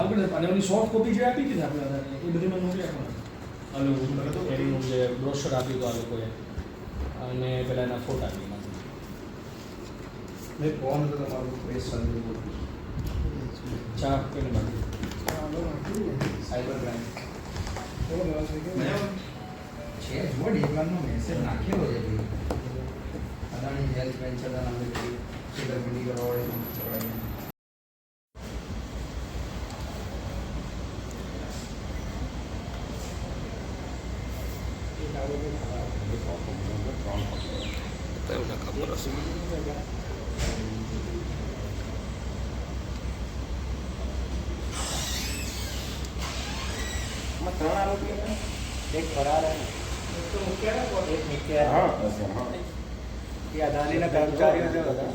અને એની soft copy જે આપી હતી ને આપણે એ બધી મને મોકલી આપવાનું એનું જે બ્રોશર આપ્યું હતું આ લોકોએ અને પેલા એના ફોટા આપી મેં ફોન તો તમારું પ્રેસ સર્વિસ ચા કોઈને બાકી સાયબર ક્રાઇમ છે જો ડીવાનનો મેસેજ નાખેલો છે ભાઈ અદાણી હેલ્થ વેન્ચરના નામે છેતરપિંડી કરવા વાળે ખબર હશે ત્રણ આરોપી એક ફરાર એક મુખ્ય એ અદાણીના કર્મચારીઓ જે હતા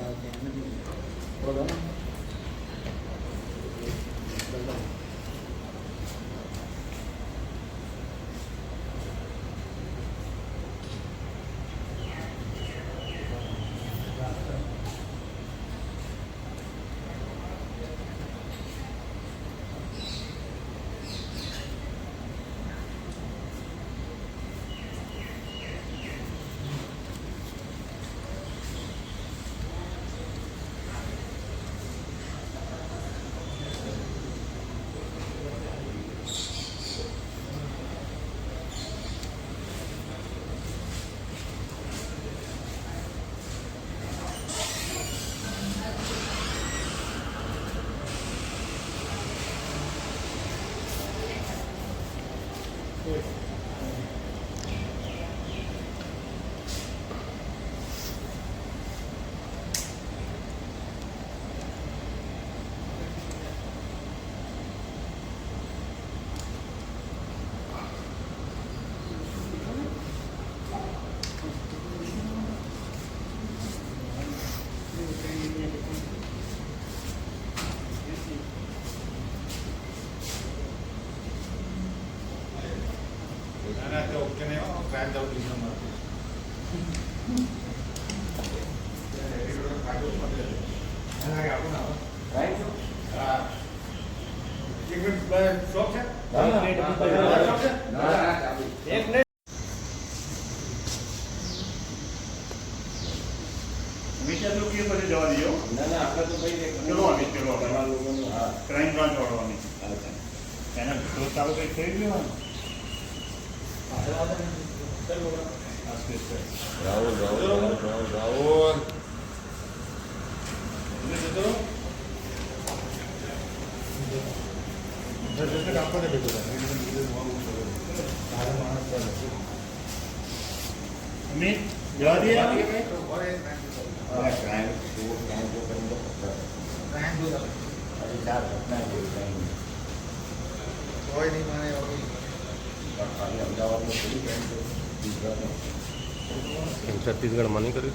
छत्तीसगढ़ में नहीं करी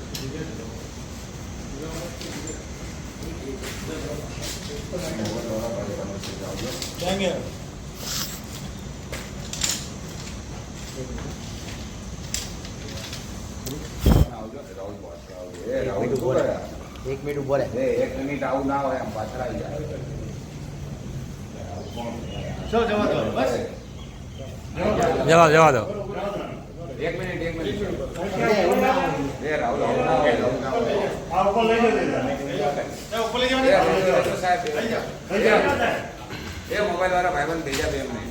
એક મિનિટ ઉભો રહે એક મિનિટ આવું ના હોય આમ પાછળ આવી જાય जवा जवा दो એક મિનિટ એ રાહુલ એ મોબાઈલ વાળા ભાઈબંધ ભેજા બે એમને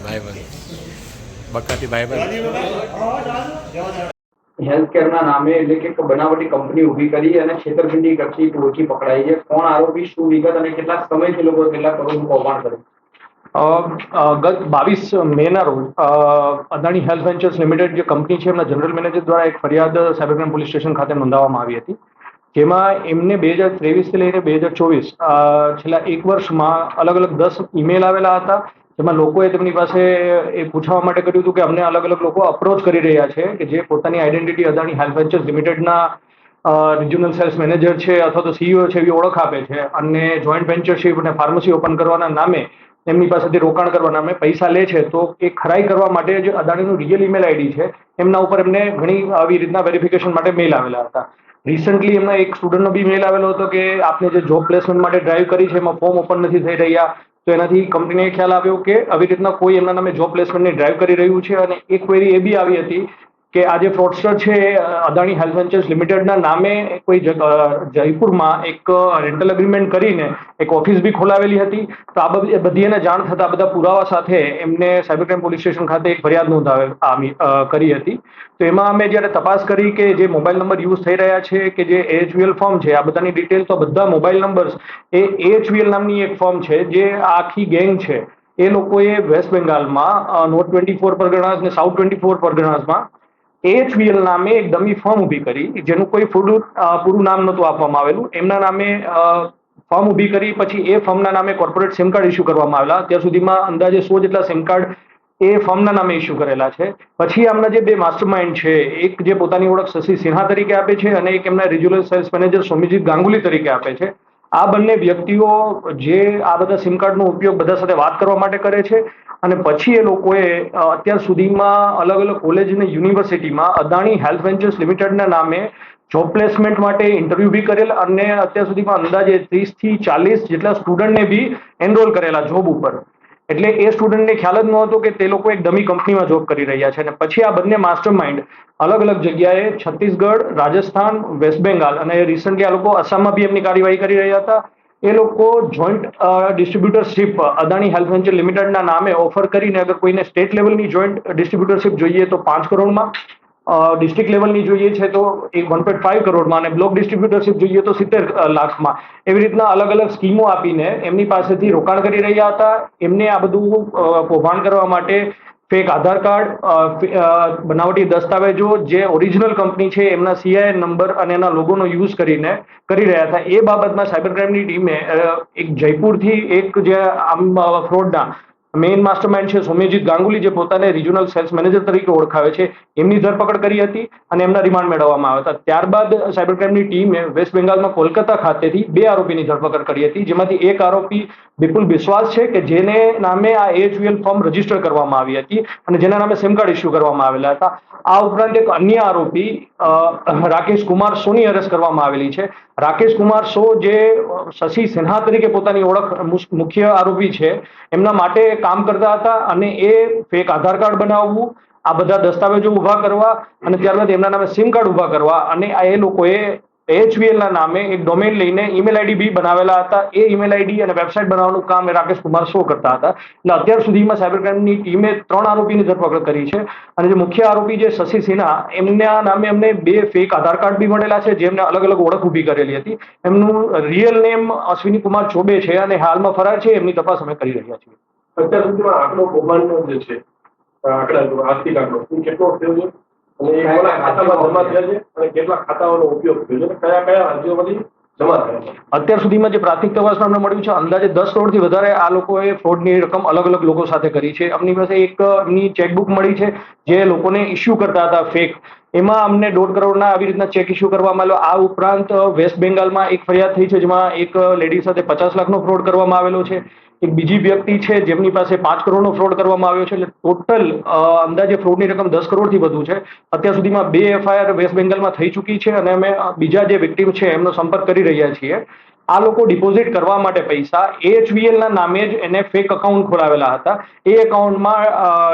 भाई बन बक्काती भाई बन હેલ્થ કેરના નામે એટલે કે બનાવટી કંપની ઊભી કરી અને છેતરપિંડી કરતી ટોળકી પકડાઈ છે. કોણ આરોપી, શું વિગત અને કેટલા સમયથી લોકો કેટલા કરોડનું કૌભાંડ કર્યું? ગત 22 મેના રોજ અદાણી હેલ્થ વેન્ચર્સ લિમિટેડ જે કંપની છે એમના જનરલ મેનેજર દ્વારા એક ફરિયાદ સાયબર ક્રાઇમ પોલીસ સ્ટેશન ખાતે નોંધાવવામાં આવી હતી, જેમાં એમને 2023થી લઈને 2024 છેલ્લા એક વર્ષમાં અલગ અલગ 10 ઈમેલ આવેલા હતા, જેમાં લોકોએ તેમની પાસે એ પૂછવા માટે કર્યું હતું કે અમને અલગ અલગ લોકો અપ્રોચ કરી રહ્યા છે કે જે પોતાની આઈડેન્ટિટી અદાણી હેલ્થ વેન્ચર્સ લિમિટેડના રિજનલ સેલ્સ મેનેજર છે અથવા તો સીઈઓ છે એવી ઓળખ આપે છે અને જોઈન્ટ વેન્ચરશીપ અને ફાર્મસી ઓપન કરવાના નામે એમની પાસેથી રોકાણ કરવાના નામે પૈસા લે છે. તો એ ખરાઈ કરવા માટે જે અદાણીનું રિયલ ઈમેલ આઈડી છે એમના ઉપર એમને ઘણી આવી રીતના વેરિફિકેશન માટે મેલ આવેલા હતા. રિસન્ટલી એમના એક સ્ટુડન્ટનો બી મેલ આવેલો હતો કે આપને જે જોબ પ્લેસમેન્ટ માટે ડ્રાઈવ કરી છે એમાં ફોર્મ ઓપન નથી થઈ રહ્યા, તો એનાથી કંપનીને ખ્યાલ આવ્યો કે આવી રીતના કોઈ એમના નામે જોબ પ્લેસમેન્ટની ડ્રાઈવ કરી રહ્યું છે. અને એક ક્વેરી એ બી આવી હતી કે આ જે ફ્રોડસ્ટર છે અદાણી હેલ્થ વેન્ચર્સ લિમિટેડના નામે કોઈ જયપુરમાં એક રેન્ટલ એગ્રીમેન્ટ કરીને એક ઓફિસ બી ખોલાવેલી હતી. તો આ બધી એને જાણ થતા બધા પુરાવા સાથે એમને સાયબર ક્રાઇમ પોલીસ સ્ટેશન ખાતે એક ફરિયાદ કરી હતી. તો એમાં અમે જ્યારે તપાસ કરી કે જે મોબાઈલ નંબર યુઝ થઈ રહ્યા છે કે જે AHVL ફર્મ છે, આ બધાની ડિટેલ, તો બધા મોબાઈલ નંબર્સ એ AHVL નામની એક ફર્મ છે જે આખી ગેંગ છે એ લોકોએ વેસ્ટ બેંગાલમાં નોર્થ 24 પરગણાસ અને સાઉથ 24 પરગણાસમાં AHVL નામે એક ડમી ફર્મ ઊભી કરી, જેનું કોઈ પૂરું નામ નહોતું આપવામાં આવેલું. એમના નામે ફર્મ ઊભી કરી, પછી એ ફર્મના નામે કોર્પોરેટ સિમ કાર્ડ ઇસ્યુ કરવામાં આવેલા. અત્યાર સુધીમાં અંદાજે 100 જેટલા સિમ કાર્ડ એ ફર્મના નામે ઇસ્યુ કરેલા છે. પછી આમના જે બે માસ્ટરમાઇન્ડ છે, એક જે પોતાની ઓળખ શશી સિન્હા તરીકે આપે છે અને એક એમના રિજનલ સેલ્સ મેનેજર સોમીજીત ગાંગુલી તરીકે આપે છે. આ બંને વ્યક્તિઓ જે આ બધા સિમ કાર્ડનો ઉપયોગ બધા સાથે વાત કરવા માટે કરે છે. અને પછી એ લોકોએ અત્યાર સુધીમાં અલગ અલગ કોલેજ અને યુનિવર્સિટીમાં અદાણી હેલ્થ વેન્ચર્સ લિમિટેડના નામે જોબ પ્લેસમેન્ટ માટે ઇન્ટરવ્યુ બી કરેલ અને અત્યાર સુધીમાં અંદાજે 30 થી 40 જેટલા સ્ટુડન્ટને બી એનરોલ કરેલા જોબ ઉપર. એટલે એ સ્ટુડન્ટને ખ્યાલ જ નહોતો કે તે લોકો એક ડમી કંપનીમાં જોબ કરી રહ્યા છે. અને પછી આ બંને માસ્ટરમાઇન્ડ અલગ અલગ જગ્યાએ છત્તીસગઢ, રાજસ્થાન, વેસ્ટ બેંગાલ અને રિસન્ટલી આ લોકો આસામમાં બી એમની કાર્યવાહી કરી રહ્યા હતા. એ લોકો joint distributorship Adani health venture લિમિટેડના નામે ઓફર કરીને અગર કોઈને સ્ટેટ લેવલની જોઈન્ટ ડિસ્ટ્રીબ્યુટરશીપ જોઈએ તો 5 કરોડમાં, ડિસ્ટ્રિક્ટ લેવલની જોઈએ છે તો 1.5 કરોડમાં અને બ્લોક ડિસ્ટ્રીબ્યુટરશીપ જોઈએ તો 70 લાખમાં. એવી રીતના અલગ અલગ સ્કીમો આપીને એમની પાસેથી રોકાણ કરી રહ્યા હતા. એમને આ બધું કૌભાંડ કરવા માટે ફેક આધાર કાર્ડ, બનાવટી દસ્તાવેજો, જે ઓરિજિનલ કંપની છે એમના CIN નંબર અને એના લોગોનો યુઝ કરીને કરી રહ્યા હતા. એ બાબતમાં સાયબર ક્રાઇમની ટીમે એક જયપુરથી એક જે આમ ફ્રોડના મેઇન માસ્ટરમાઇન્ડ છે સોમ્યજીત ગાંગુલી, જે પોતાને રિજનલ સેલ્સ મેનેજર તરીકે ઓળખાવે છે, એમની ધરપકડ કરી હતી અને એમના રિમાન્ડ મેળવવામાં આવ્યા હતા. ત્યારબાદ સાયબર ક્રાઇમની ટીમે વેસ્ટ બેંગાલમાં કોલકાતા ખાતેથી 2 આરોપીની ધરપકડ કરી હતી, જેમાંથી એક આરોપી વિપુલ બિસ્વાસ છે કે જેને નામે આ AHVL ફોર્મ રજીસ્ટર કરવામાં આવી હતી અને જેના નામે સિમ કાર્ડ ઇસ્યુ કરવામાં આવેલા હતા. આ ઉપરાંત એક અન્ય આરોપી રાકેશ કુમાર સોની અરેસ્ટ કરવામાં આવેલી છે. રાકેશ કુમાર સો જે શશી સિન્હા તરીકે પોતાની ઓળખ મુખ્ય આરોપી છે, એમના માટે કામ કરતા હતા અને એ ફેક આધાર કાર્ડ બનાવવું, આ બધા દસ્તાવેજો ઊભા કરવા અને ત્યારબાદ એમના નામે સિમ કાર્ડ ઊભા કરવા અને એ લોકોએ AHVL ના નામે એક ડોમેન લઈને ઈમેલ આઈડી બી બનાવેલા હતા. એ ઈમેલ આઈડી અને વેબસાઇટ બનાવવાનું કામ રાકેશ કુમાર સો કરતા હતા. એટલે અત્યાર સુધીમાં સાયબર ક્રાઇમની ટીમે 3 આરોપીની ધરપકડ કરી છે. અને જે મુખ્ય આરોપી જે શશી સિન્હા, એમના નામે અમને 2 ફેક આધાર કાર્ડ બી મળેલા છે, જેમને અલગ અલગ ઓળખ ઊભી કરેલી હતી. એમનું રિયલ નેમ અશ્વિની કુમાર ચોબે છે અને હાલમાં ફરાર છે. એમની તપાસ અમે કરી રહ્યા છીએ. અત્યાર સુધીમાં આંકડો કૌભાંડનો જે છે, આર્થિક આંકડો કેટલો થયો છે અને એ કોના ખાતામાં જમા થયા છે અને કેટલા ખાતાઓનો ઉપયોગ થયો છે, કયા કયા રાજ્યોમાંથી જમા થયા છે? અત્યાર સુધીમાં જે પ્રાથમિક તપાસમાં અમને મળ્યું છે, અંદાજે 10 કરોડથી વધારે આ લોકોએ ફ્રોડની રકમ અલગ અલગ લોકો સાથે કરી છે. અમની પાસે એક એમની ચેકબુક મળી છે જે લોકોને ઇસ્યુ કરતા હતા ફેક. એમાં અમને 1.5 કરોડના આવી રીતના ચેક ઇસ્યુ કરવામાં આવ્યો. આ ઉપરાંત વેસ્ટ બેંગાલમાં એક ફરિયાદ થઈ છે જેમાં એક લેડી સાથે 50 લાખનો ફ્રોડ કરવામાં આવેલો છે. એક બીજી વ્યક્તિ છે જેમની પાસે 5 કરોડનો ફ્રોડ કરવામાં આવ્યો છે. એટલે ટોટલ અંદાજે ફ્રોડની રકમ 10 કરોડથી વધુ છે. અત્યાર સુધીમાં 2 FIR વેસ્ટ બેંગાલમાં થઈ ચૂકી છે અને અમે બીજા જે વિક્ટીમ છે એમનો સંપર્ક કરી રહ્યા છીએ. આ લોકો ડિપોઝિટ કરવા માટે પૈસા AHVL ના નામે જ એને ફેક અકાઉન્ટ ખોલાવેલા હતા. એ એકાઉન્ટમાં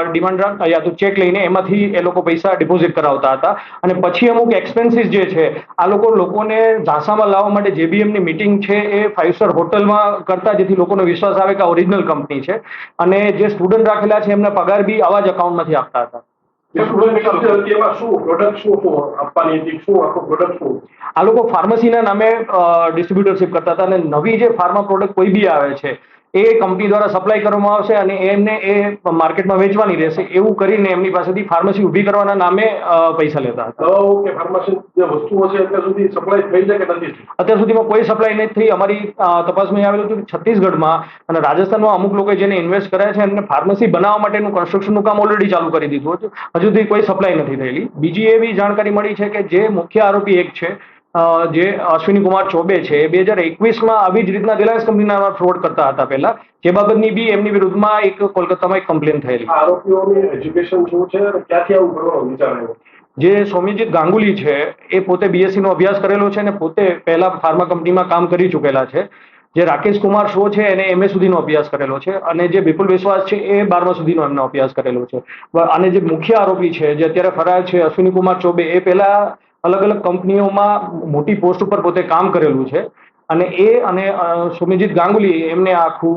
ડિમાન્ડ ડ્રાફ્ટ યા તો ચેક લઈને એમાંથી એ લોકો પૈસા ડિપોઝિટ કરાવતા હતા અને પછી અમુક એક્સપેન્સીસ જે છે આ લોકોને ઝાંસામાં લાવવા માટે જે બી એમની મિટિંગ છે એ 5 સ્ટાર હોટલમાં કરતા, જેથી લોકોનો વિશ્વાસ આવે કે આ ઓરિજિનલ કંપની છે. અને જે સ્ટુડન્ટ રાખેલા છે એમના પગાર બી આવા જ અકાઉન્ટમાંથી આપતા હતા. આ લોકો ફાર્મસીના નામે ડિસ્ટ્રીબ્યુટરશીપ કરતા હતા અને નવી જે ફાર્મા પ્રોડક્ટ કોઈ બી આવે છે એ કંપની દ્વારા સપ્લાય કરવામાં આવશે અને એમને એ માર્કેટમાં વેચવાની રહેશે, એવું કરીને એમની પાસેથી ફાર્મસી ઊભી કરવાના નામે પૈસા લેતા હતા. દવાઓ કે ફાર્મસી જે વસ્તુઓ છે અત્યાર સુધી સપ્લાય થઈ છે કે નથી? અત્યાર સુધીમાં કોઈ સપ્લાય નથી થઈ. અમારી તપાસમાં આવેલું હતું કે છત્તીસગઢમાં અને રાજસ્થાનમાં અમુક લોકો જેને ઇન્વેસ્ટ કર્યા છે એમને ફાર્મસી બનાવવા માટેનું કન્સ્ટ્રક્શનનું કામ ઓલરેડી ચાલુ કરી દીધું હતું. હજુ સુધી કોઈ સપ્લાય નથી થયેલી. બીજી એવી જાણકારી મળી છે કે જે મુખ્ય આરોપી એક છે જે અશ્વિની કુમાર ચોબે છે, 2021માં આવી જ રીતના રિલાયન્સ કંપનીના ફ્રોડ કરતા હતા પહેલા, જે બાબતની બી એમની વિરુદ્ધમાં એક કોલકાતામાં એક કમ્પ્લેન થયેલી. આરોપીઓની એજ્યુકેશન શું છે અને ક્યાંથી આવું કરવાનો વિચાર આવ્યો? જે સૌમ્યજીત ગાંગુલી છે એ પોતે બીએસસી નો અભ્યાસ કરેલો છે અને પોતે પહેલા ફાર્મા કંપનીમાં કામ કરી ચૂકેલા છે. જે રાકેશ કુમાર શો છે એને MA સુધીનો અભ્યાસ કરેલો છે અને જે વિપુલ વિશ્વાસ છે એ 12મા સુધીનો એમનો અભ્યાસ કરેલો છે. અને જે મુખ્ય આરોપી છે જે અત્યારે ફરાર છે અશ્વિની કુમાર ચૌબે એ પહેલા અલગ અલગ કંપનીઓમાં મોટી પોસ્ટ ઉપર પોતે કામ કરેલું છે અને એ અને સૌમ્યજીત ગાંગુલી એમને આખું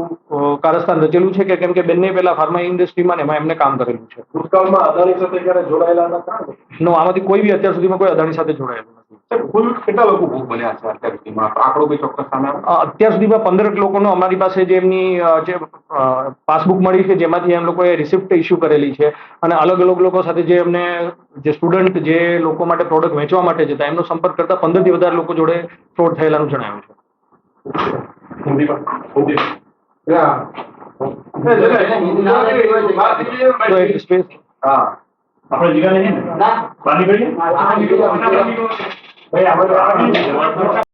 કારસ્તાન રચેલું છે કે કેમ કે બંને પહેલા ફાર્મા ઇન્ડસ્ટ્રીમાં એમાં એમને કામ કરેલું છે. ભૂતકાળમાં અદાણી સાથે ક્યારે જોડાયેલા હતા? નો આમાંથી કોઈ બી અત્યાર સુધીમાં કોઈ અદાણી સાથે જોડાયેલું નથી. કુલ કેટલા લોકો ભોગ બન્યા છે અત્યાર સુધીમાં આંકડો કોઈ ચોક્કસ સામે આવે? અત્યાર સુધીમાં 15 લોકોનો અમારી પાસે જે એમની જે પાસબુક મળી છે જેમાંથી એમ લોકોએ રિસિપ્ટ ઇસ્યુ કરેલી છે અને અલગ અલગ લોકો સાથે જે એમને જે સ્ટુડન્ટ જે લોકો માટે પ્રોડક્ટ વેચવા માટે જતા એમનો સંપર્ક કરતા 15 થી વધારે લોકો જોડે ફ્રોડ થયેલાનું જણાવ્યું છે. તો એક સ્પેસ આપણે જીગા નહીં ને? પાણી પીએ? ભાઈ આપણે